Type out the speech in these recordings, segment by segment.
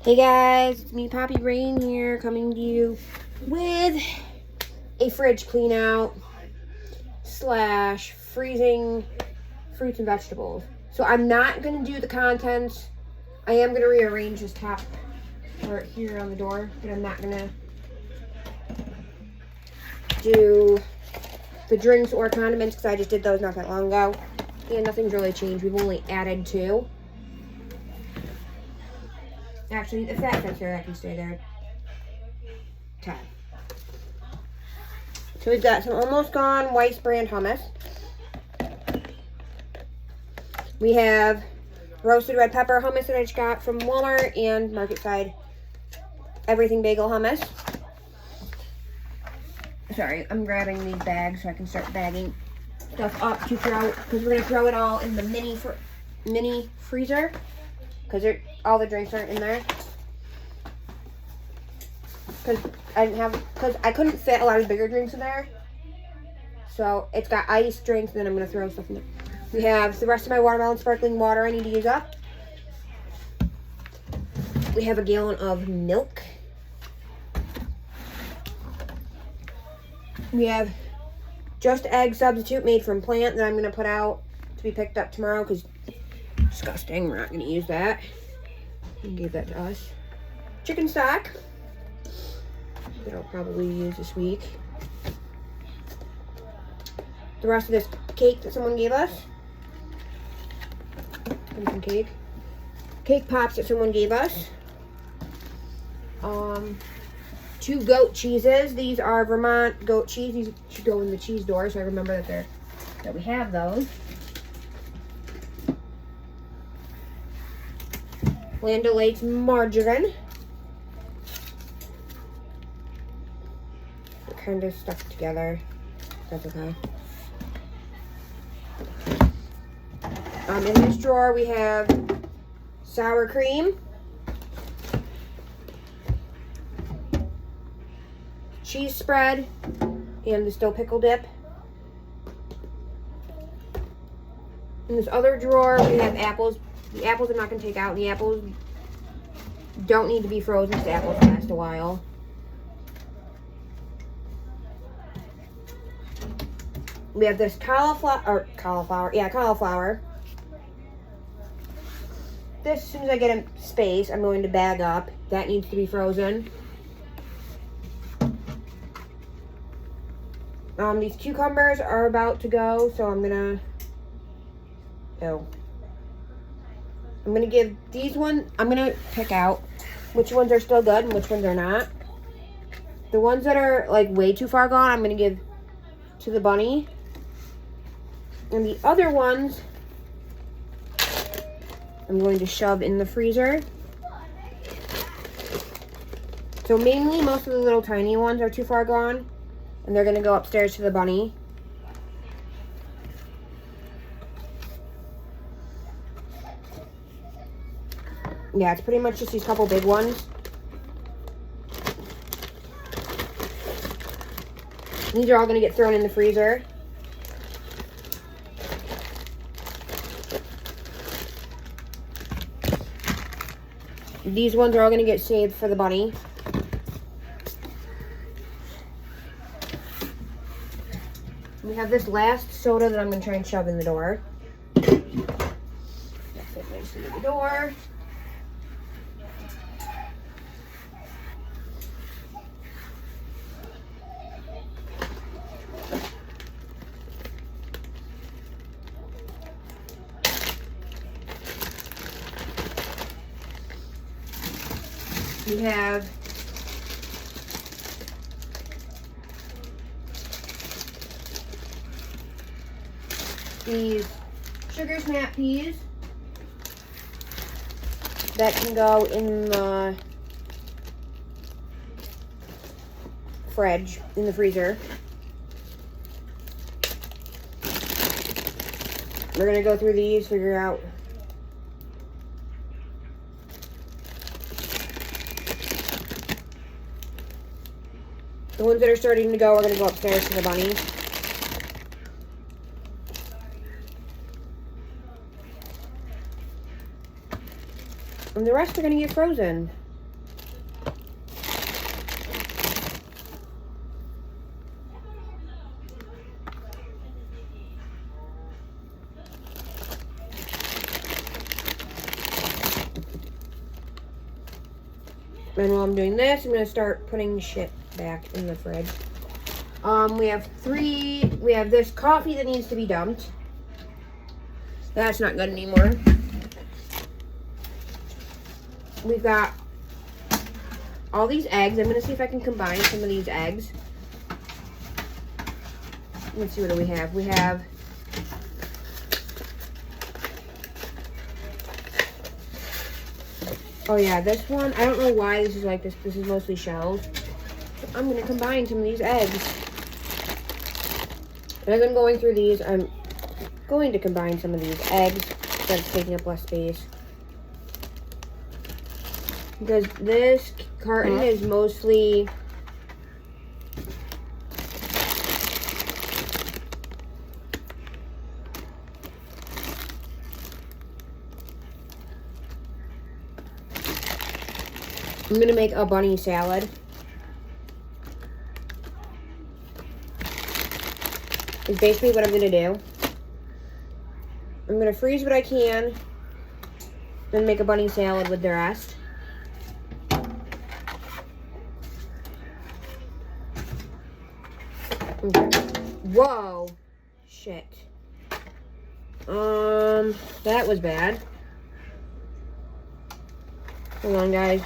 Hey guys, it's me, Poppy Rain here, coming to you with a fridge clean out / freezing fruits and vegetables. So I'm not going to do the contents. I am going to rearrange this top part here on the door, but I'm not going to do the drinks or condiments because I just did those not that long ago. And nothing's really changed. We've only added 2. Actually, the fat sensor, that can stay there. 10. So we've got some almost gone Weis brand hummus. We have roasted red pepper hummus that I just got from Walmart and Market Side Everything Bagel hummus. Sorry, I'm grabbing these bags so I can start bagging stuff up to throw, because we're going to throw it all in the mini freezer, because all the drinks aren't in there. Because I couldn't fit a lot of bigger drinks in there. So it's got ice drinks, and then I'm going to throw stuff in there. We have the rest of my watermelon sparkling water I need to use up. We have a gallon of milk. We have just egg substitute made from plant that I'm going to put out to be picked up tomorrow because disgusting. We're not going to use that. And give that to us. Chicken stock that I'll probably use this week. The rest of this cake that someone gave us. Some cake. Cake pops that someone gave us. 2 goat cheeses. These are Vermont goat cheese. These should go in the cheese door, so I remember that we have those. Land O'Lakes margarine. They're kind of stuck together. That's okay. In this drawer we have sour cream, cheese spread, and the still pickle dip. In this other drawer we have apples. The apples I'm not going to take out. The apples don't need to be frozen because apples last a while. We have this cauliflower. This, as soon as I get a space, I'm going to bag up. That needs to be frozen. These cucumbers are about to go, so I'm going to give these ones, I'm going to pick out which ones are still good and which ones are not. The ones that are like way too far gone, I'm going to give to the bunny. And the other ones, I'm going to shove in the freezer. So mainly, most of the little tiny ones are too far gone. And they're going to go upstairs to the bunny. Yeah, it's pretty much just these couple big ones. These are all going to get thrown in the freezer. These ones are all going to get saved for the bunny. We have this last soda that I'm going to try and shove in the door. That fit nicely in the door. We have these sugar snap peas that can go in the fridge, in the freezer. We're going to go through these, figure out the ones that are starting to go are going to go upstairs to the bunny. And the rest are going to get frozen. And while I'm doing this, I'm going to start putting shit back in the fridge. We have this coffee that needs to be dumped. That's not good anymore. We've got all these eggs. I'm going to see if I can combine some of these eggs. Let's see, what do we have? We have oh yeah, this one, I don't know why this is like this. This is mostly shells. I'm going to combine some of these eggs. And as I'm going through these, I'm going to combine some of these eggs so it's taking up less space. Because this carton is mostly I'm going to make a bunny salad. Is basically what I'm going to do. I'm going to freeze what I can, then make a bunny salad with the rest. Okay. Whoa. Shit. That was bad. Hold on, guys.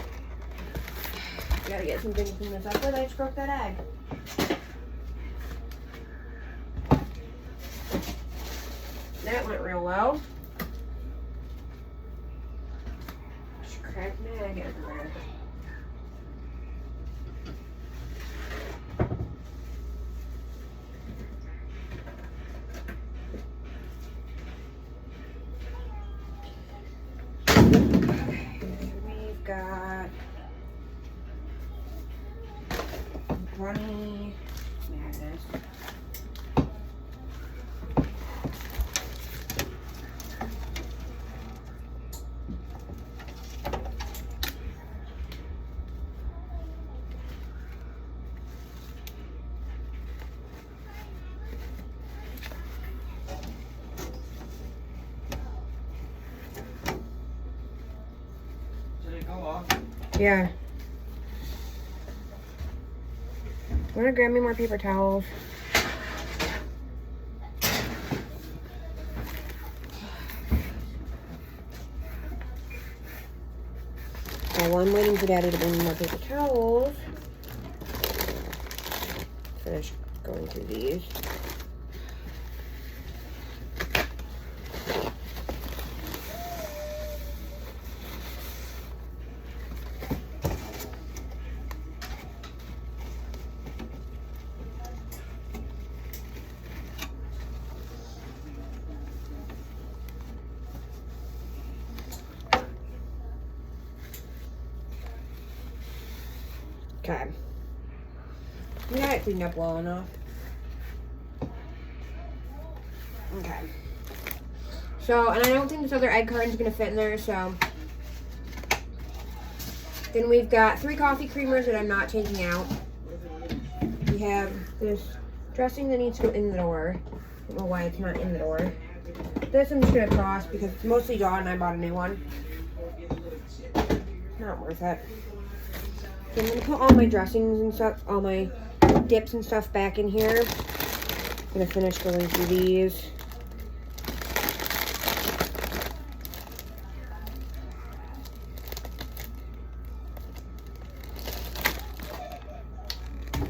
Gotta get some things to clean this up with. I just broke that egg. That went real well. Just cracked my egg everywhere. We've got runny madness. Yeah. Want to grab me more paper towels? While I'm waiting for Daddy to bring me more paper towels, finish going through these. Okay. We got it cleaned up well enough. Okay. So, and I don't think this other egg carton's gonna fit in there, so. Then we've got 3 coffee creamers that I'm not taking out. We have this dressing that needs to go in the door. I don't know why it's not in the door. This I'm just gonna toss because it's mostly gone and I bought a new one. Not worth it. So I'm going to put all my dressings and stuff, all my dips and stuff back in here. I'm going to finish going through these.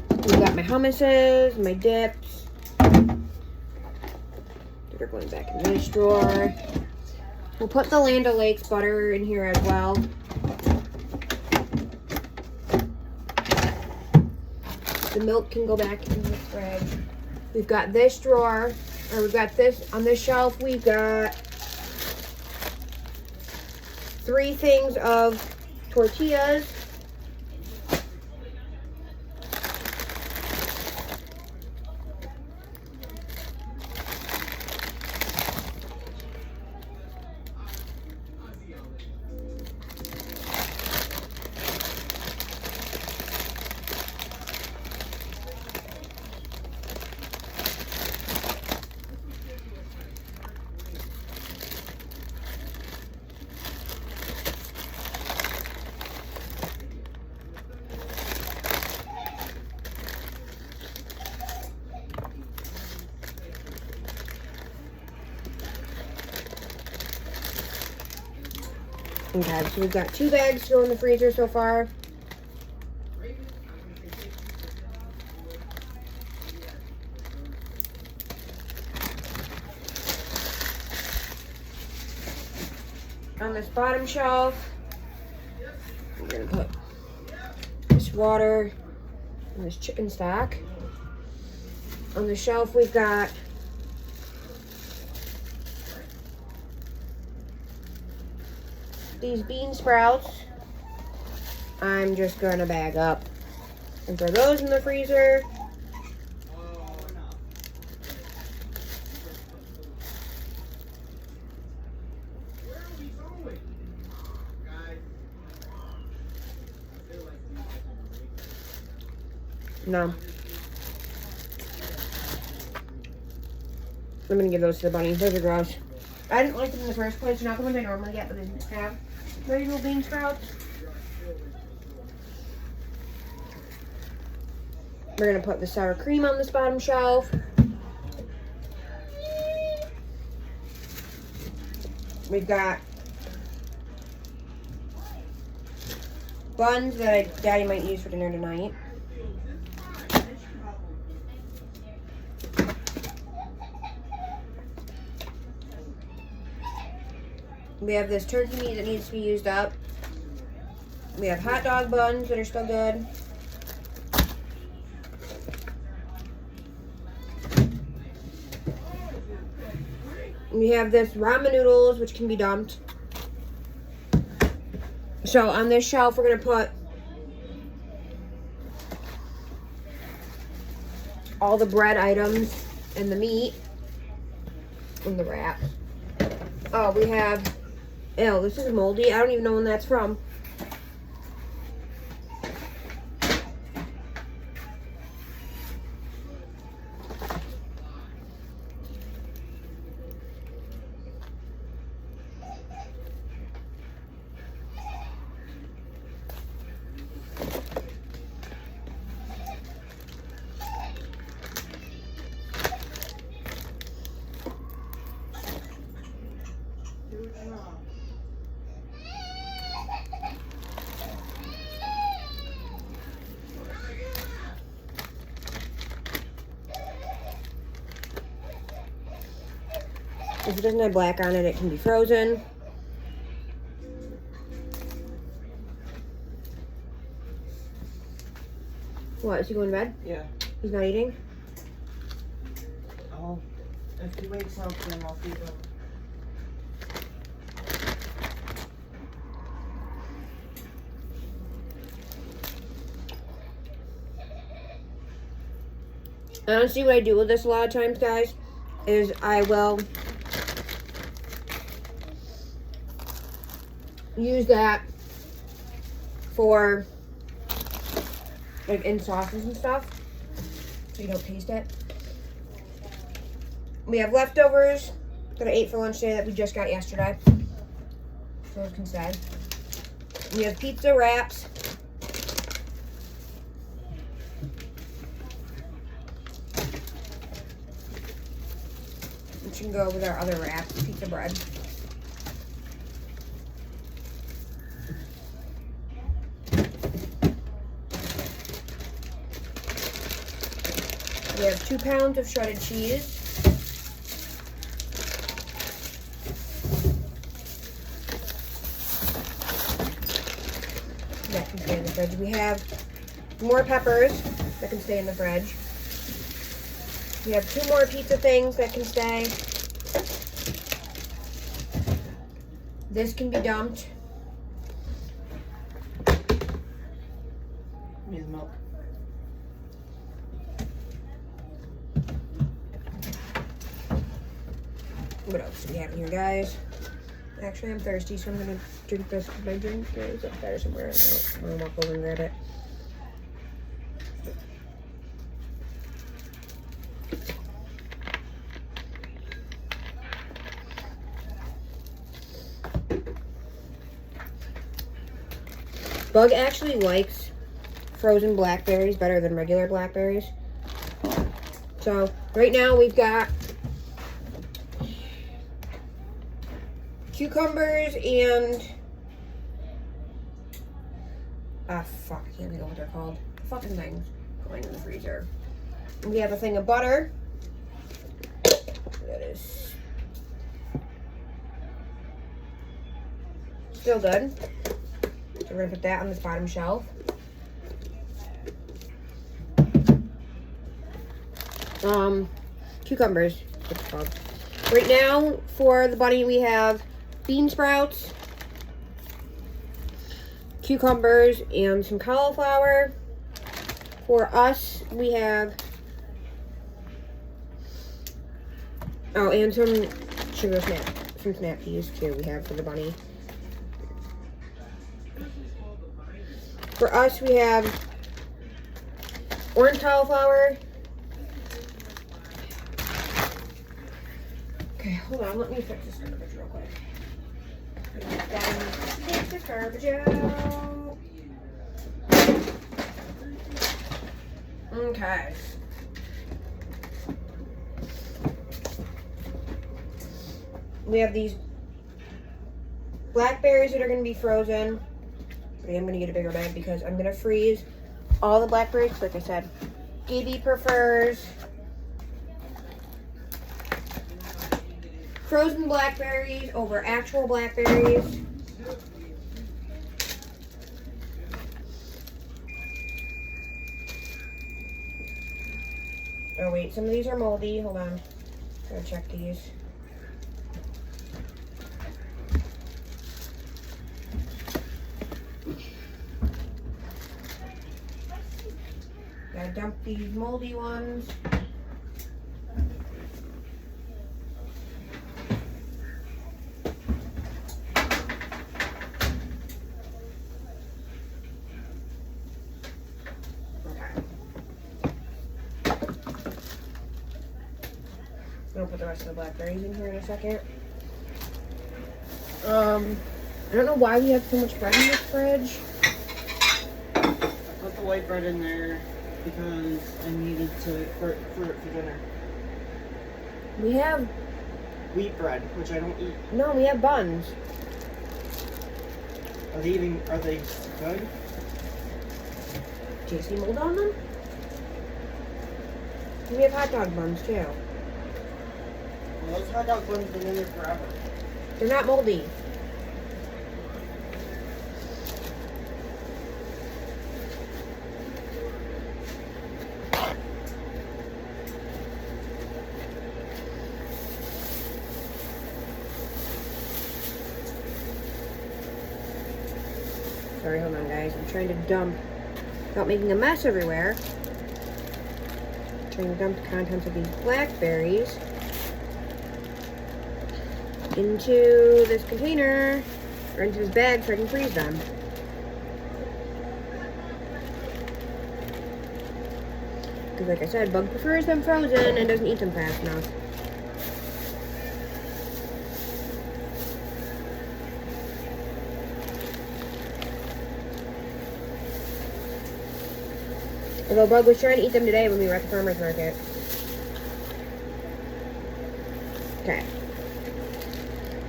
We've got my hummuses, my dips. They're going back in this drawer. We'll put the Land O'Lakes butter in here as well. The milk can go back in the fridge. We've got this drawer, or we've got this, on this shelf, we've got 3 things of tortillas. Okay, so we've got 2 bags to go in the freezer so far. On this bottom shelf, we're gonna put this water and this chicken stock. On the shelf, we've got these bean sprouts. I'm just gonna bag up and throw those in the freezer. No. I'm gonna give those to the bunnies. Those are gross. I didn't like them in the first place. They're not the ones I normally get, but they didn't have regular bean sprouts. We're gonna put the sour cream on this bottom shelf. We've got buns that Daddy might use for dinner tonight. We have this turkey meat that needs to be used up. We have hot dog buns that are still good. We have this ramen noodles, which can be dumped. So on this shelf, we're going to put all the bread items and the meat and the wrap. Oh, we have, ew, this is moldy. I don't even know when that's from. If it doesn't have black on it, it can be frozen. What, is he going to bed? Yeah. He's not eating? Oh, if he wakes up, then I'll feed him. Honestly, what I do with this a lot of times, guys, is I will use that for, like, in sauces and stuff, so you don't taste it. We have leftovers that I ate for lunch today that we just got yesterday. Those can stay. We have pizza wraps. Which can go with our other wraps, pizza bread. We have 2 pounds of shredded cheese. That can stay in the fridge. We have more peppers that can stay in the fridge. We have 2 more pizza things that can stay. This can be dumped. Needs milk. What else do we have in here, guys? Actually, I'm thirsty, so I'm gonna drink this. My drink is up there somewhere. I'm gonna walk over and grab it. Bug actually likes frozen blackberries better than regular blackberries. So, right now we've got cucumbers and Fuck, I can't think of what they're called. Fucking things going in the freezer. We have a thing of butter. That is still good. So we're gonna put that on this bottom shelf. Cucumbers. What's it called? Right now, for the bunny, we have bean sprouts, cucumbers, and some cauliflower. For us, we have and some sugar some snap peas too. We have for the bunny. For us, we have orange cauliflower. Okay, hold on. Let me fix this garbage real quick. Take this garbage out. Okay. We have these blackberries that are going to be frozen. I am going to get a bigger bag because I'm going to freeze all the blackberries. Like I said, Gaby prefers frozen blackberries over actual blackberries. Oh wait, some of these are moldy. Hold on. Gotta check these. Gotta dump these moldy ones. I'll put the rest of the blackberries in here in a second. I don't know why we have so much bread in this fridge. I put the white bread in there because I needed to for it for dinner. We have Wheat bread, which I don't eat. no, we have buns. Are they good? Do you see mold on them? We have hot dog buns too. Well, those hot dog buns have been in there forever. They're not moldy. Sorry, hold on guys. I'm trying to dump without making a mess everywhere. I'm trying to dump the contents of these blackberries into this container or into this bag so I can freeze them. Because like I said, Bug prefers them frozen and doesn't eat them fast enough. Although Bug was trying to eat them today when we were at the farmer's market. Okay.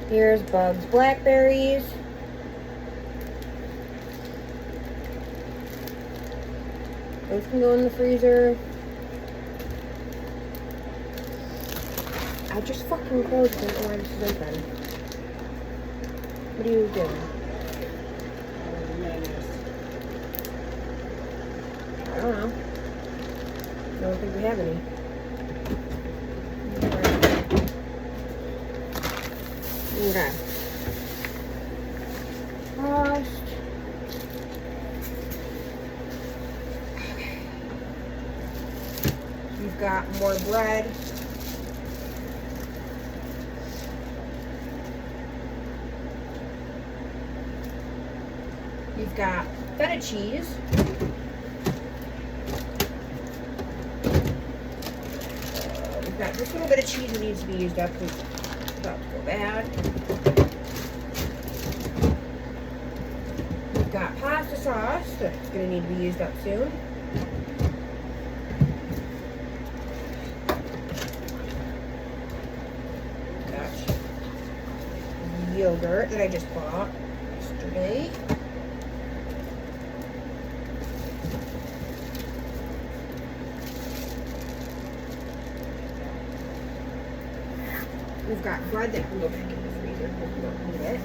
Here's Bug's blackberries. Those can go in the freezer. I just fucking closed it. I don't know why this is open. What are you doing? I don't know. I don't think we have any. Okay. Frost. Okay. We've got more bread. We've got feta cheese. We've got this little bit of cheese that needs to be used up because it's about to go bad. We've got pasta sauce that's going to need to be used up soon. Got yogurt that I just bought yesterday. got bread that can go back in the freezer because we don't need it.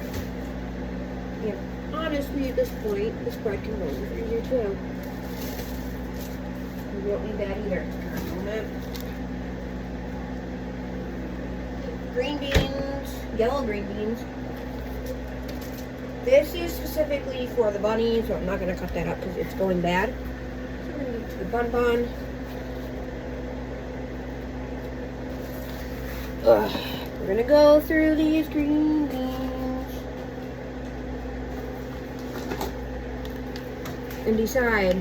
And honestly, at this point, this bread can go in the freezer too. We don't need that either. Green beans, yellow green beans. This is specifically for the bunny, so I'm not going to cut that up because it's going bad. So we're going to get to the bun bun. We're going to go through these green beans and decide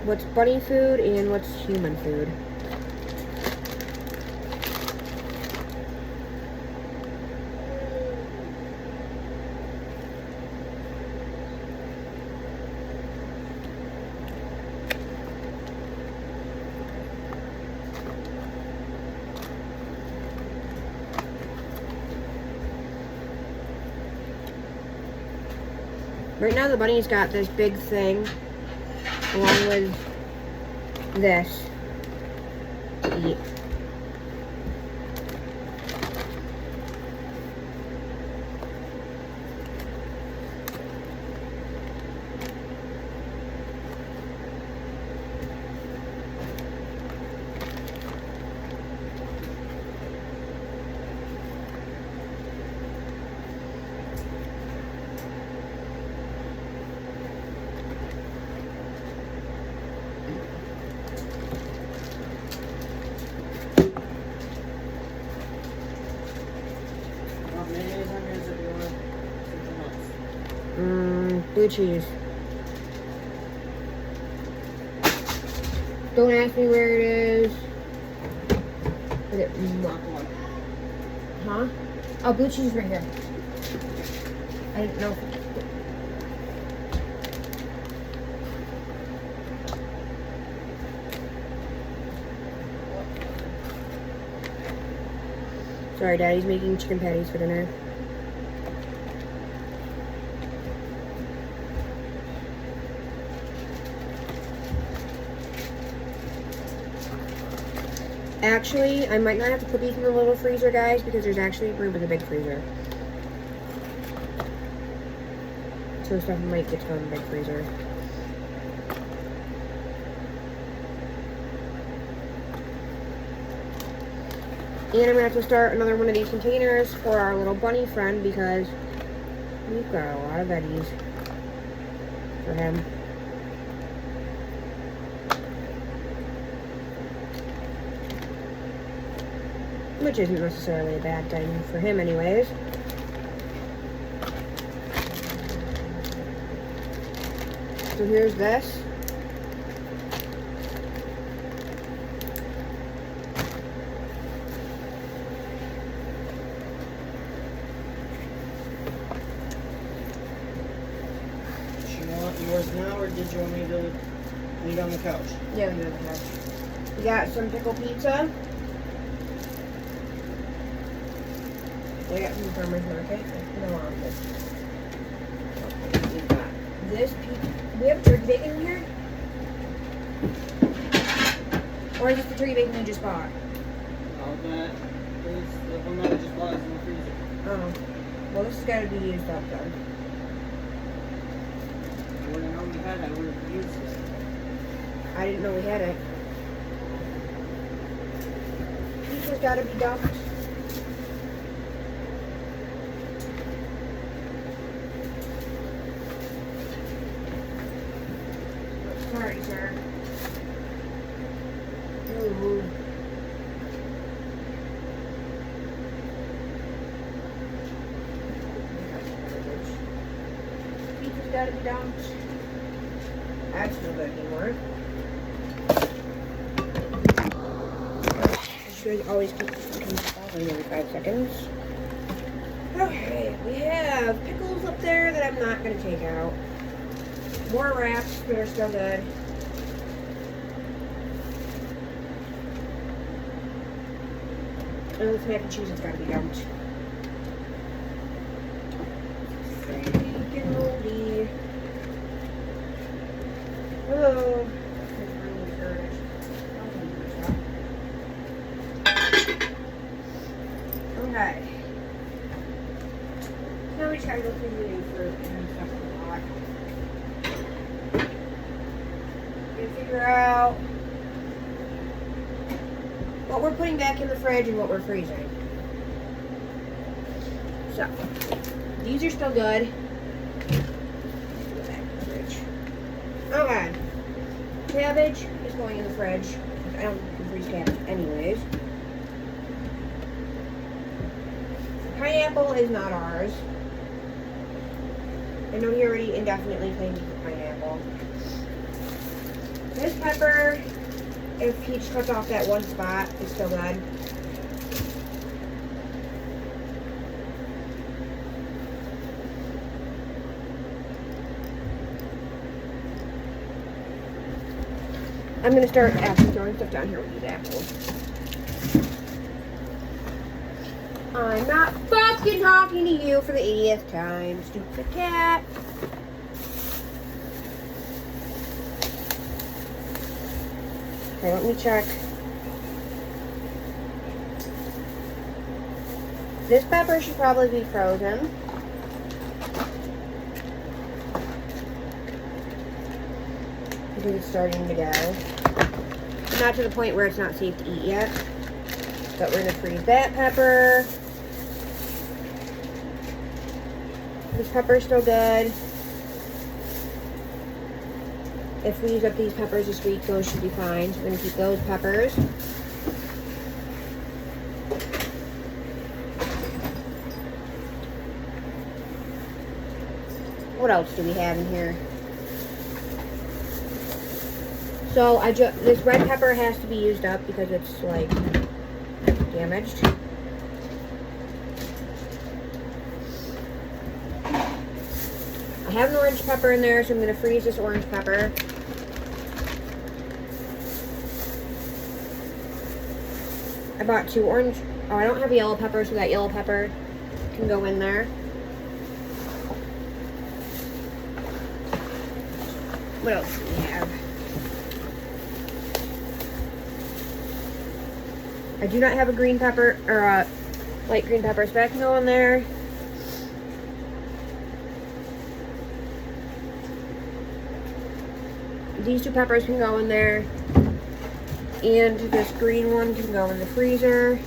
what's bunny food and what's human food. Right now the bunny's got this big thing along with this to eat. Blue cheese. Don't ask me where it is. Is it huh? Oh, blue cheese is right here. I didn't know. Sorry, Daddy's making chicken patties for dinner. Actually, I might not have to put these in the little freezer, guys, because there's actually room in the big freezer. So stuff might get to go in the big freezer. And I'm going to have to start another one of these containers for our little bunny friend because we've got a lot of veggies for him. Which isn't necessarily a bad thing for him anyways. So here's this. Do you want yours now, or did you want me to leave on the couch? Yeah, leave it on the couch. We got some pickle pizza. I got some farmer's market. No, on this. We got this pizza. We have turkey bacon in here? Or is this the turkey bacon you just bought? No, that is the one that I just bought is in the freezer. Oh. Well, this has got to be used up then. I wouldn't know we had it, I would have used it. I didn't know we had it. Pizza's got to be dumped. Sorry, sir. Ooh. Pizza's gotta be dumped. That's no good anymore. I should always keep following every 5 seconds. Okay, we have pickles up there that I'm not gonna take out. More wraps that are still good. And this mac and cheese has got to be dumped. Freaking moldy. Oh. figure out what we're putting back in the fridge and what we're freezing. So, these are still good. Okay. Cabbage is going in the fridge. I don't freeze cabbage anyways. Pineapple is not ours. I know he already indefinitely claimed pineapple. This pepper, if he just cuts off that one spot, is still good. I'm gonna start actually throwing stuff down here with these apples. I'm not fucking talking to you for the 80th time, stupid cat. Okay, let me check. This pepper should probably be frozen. Because it's starting to go. Not to the point where it's not safe to eat yet. But we're going to freeze that pepper. This pepper's still good. If we use up these peppers this week, those should be fine. So we're going to keep those peppers. What else do we have in here? So this red pepper has to be used up because it's like damaged. I have an orange pepper in there, so I'm going to freeze this orange pepper. I bought 2 orange. Oh, I don't have a yellow pepper, so that yellow pepper can go in there. What else do we have? I do not have a green pepper, or a light green pepper, so that can go in there. These 2 peppers can go in there. And this green one can go in the freezer.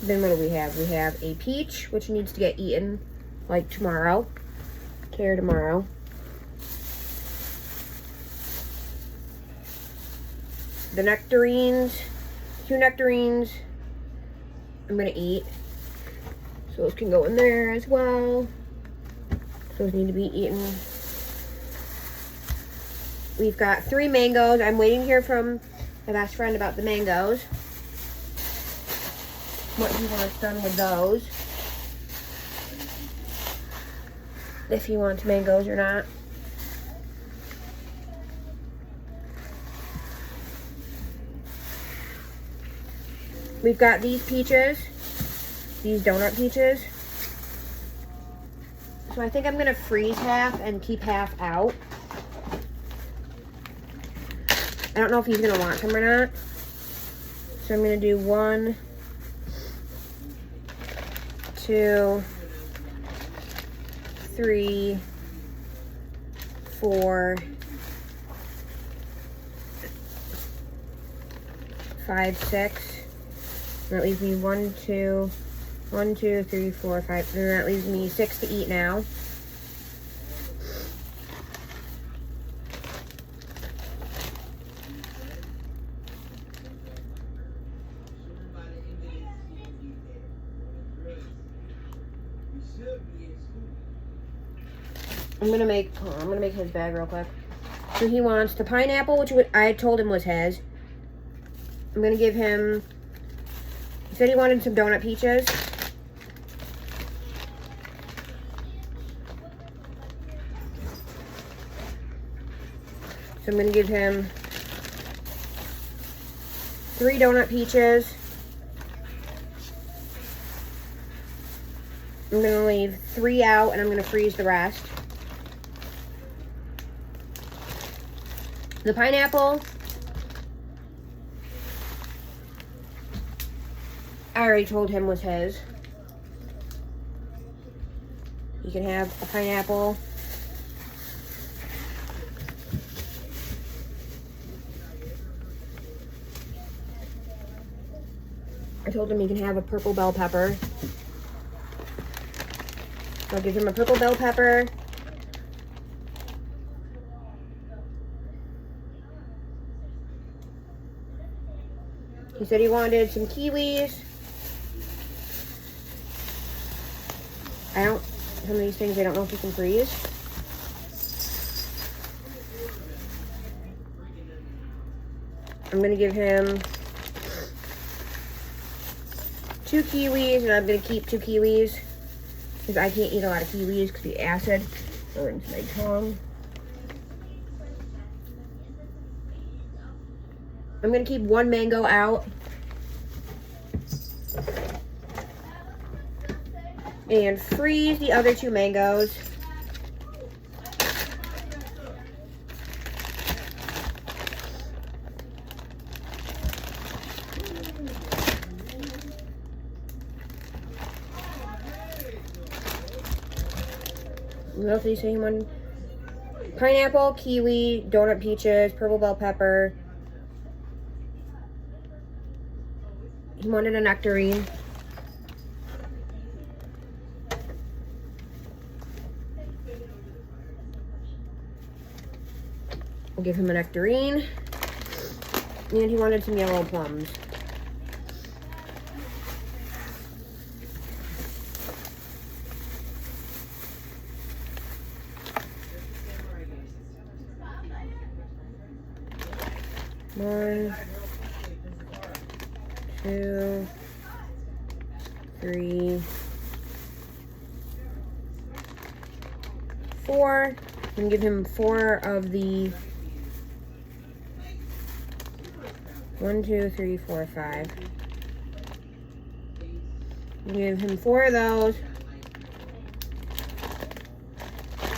Then what do we have? We have a peach, which needs to get eaten like tomorrow. Today or tomorrow. The nectarines, 2 nectarines I'm gonna eat. So those can go in there as well. Those need to be eaten. We've got 3 mangoes. I'm waiting to hear from my best friend about the mangoes. What he wants done with those. If he wants mangoes or not. We've got these peaches. These donut peaches. So I think I'm going to freeze half and keep half out. I don't know if he's going to want them or not. So I'm going to do 1, 2, 3, 4, 5, 6. That leaves me 1, 2, 3, 4, 5. And that leaves me 6 to eat now. I'm gonna make his bag real quick. So he wants the pineapple, which I told him was his. I'm gonna give him. He said he wanted some donut peaches. So I'm gonna give him 3 donut peaches. I'm gonna leave 3 out and I'm gonna freeze the rest. The pineapple, I already told him was his. You can have a pineapple. I told him he can have a purple bell pepper. So I'll give him a purple bell pepper. He said he wanted some kiwis. Some of these things I don't know if you can freeze. I'm gonna give him 2 kiwis, and I'm gonna keep 2 kiwis because I can't eat a lot of kiwis because the acid burns my tongue. I'm gonna keep 1 mango out. And freeze the other 2 mangoes. What else did he say he wanted? Pineapple, kiwi, donut peaches, purple bell pepper. He wanted a nectarine. We'll give him a nectarine. And he wanted some yellow plums. One, 2, 3, 4. I'm gonna give him 4 of the 1, 2, 3, 4, 5. Give him 4 of those.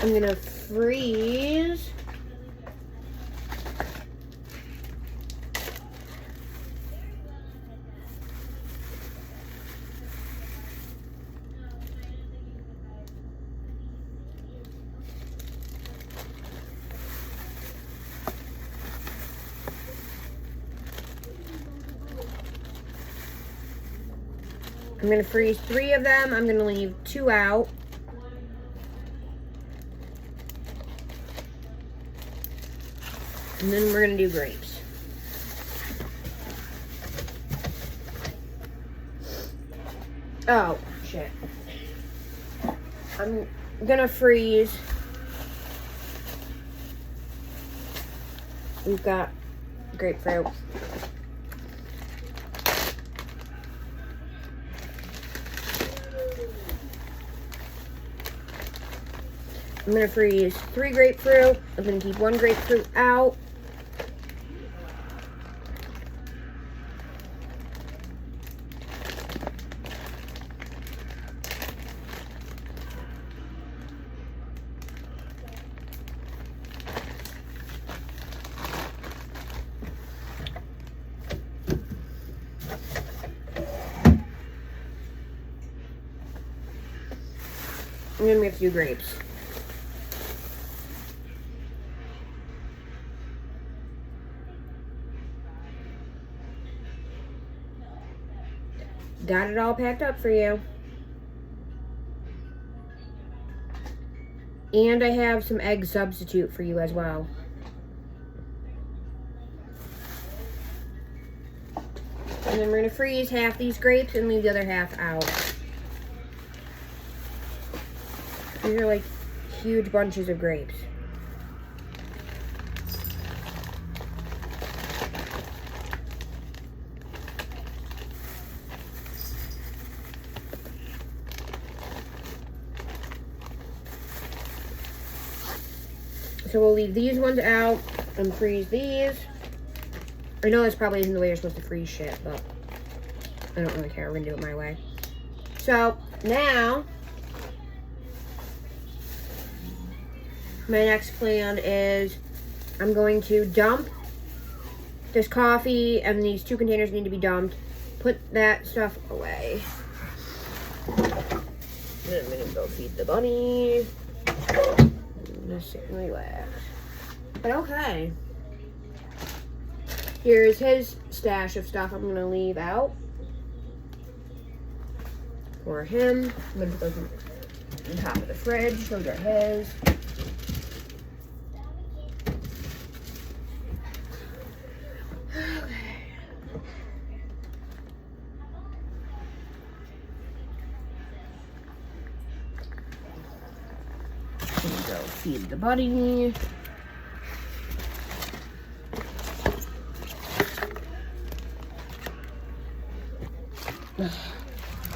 I'm gonna freeze I'm going to freeze 3 of them. I'm going to leave 2 out. And then we're going to do grapes. Oh, shit. I'm going to freeze. We've got grapefruit. I'm going to freeze 3 grapefruit. I'm going to keep 1 grapefruit out. And then we have to do grapes. Got it all packed up for you. And I have some egg substitute for you as well. And then we're going to freeze half these grapes and leave the other half out. These are like huge bunches of grapes. So we'll leave these ones out and freeze these. I know this probably isn't the way you're supposed to freeze shit, but I don't really care. We're gonna do it my way. So now, my next plan is I'm going to dump this coffee, and these 2 containers need to be dumped. put that stuff away. And I'm gonna go feed the bunny. Just sit and relax. But okay. Here's his stash of stuff I'm gonna leave out for him. I'm gonna put those on top of the fridge. Those are his. Go feed the bunny.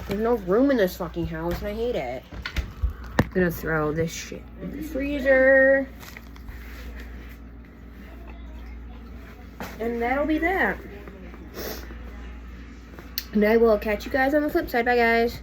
There's no room in this fucking house and I hate it. I'm gonna throw this shit in the freezer. And that'll be that. And I will catch you guys on the flip side. Bye, guys.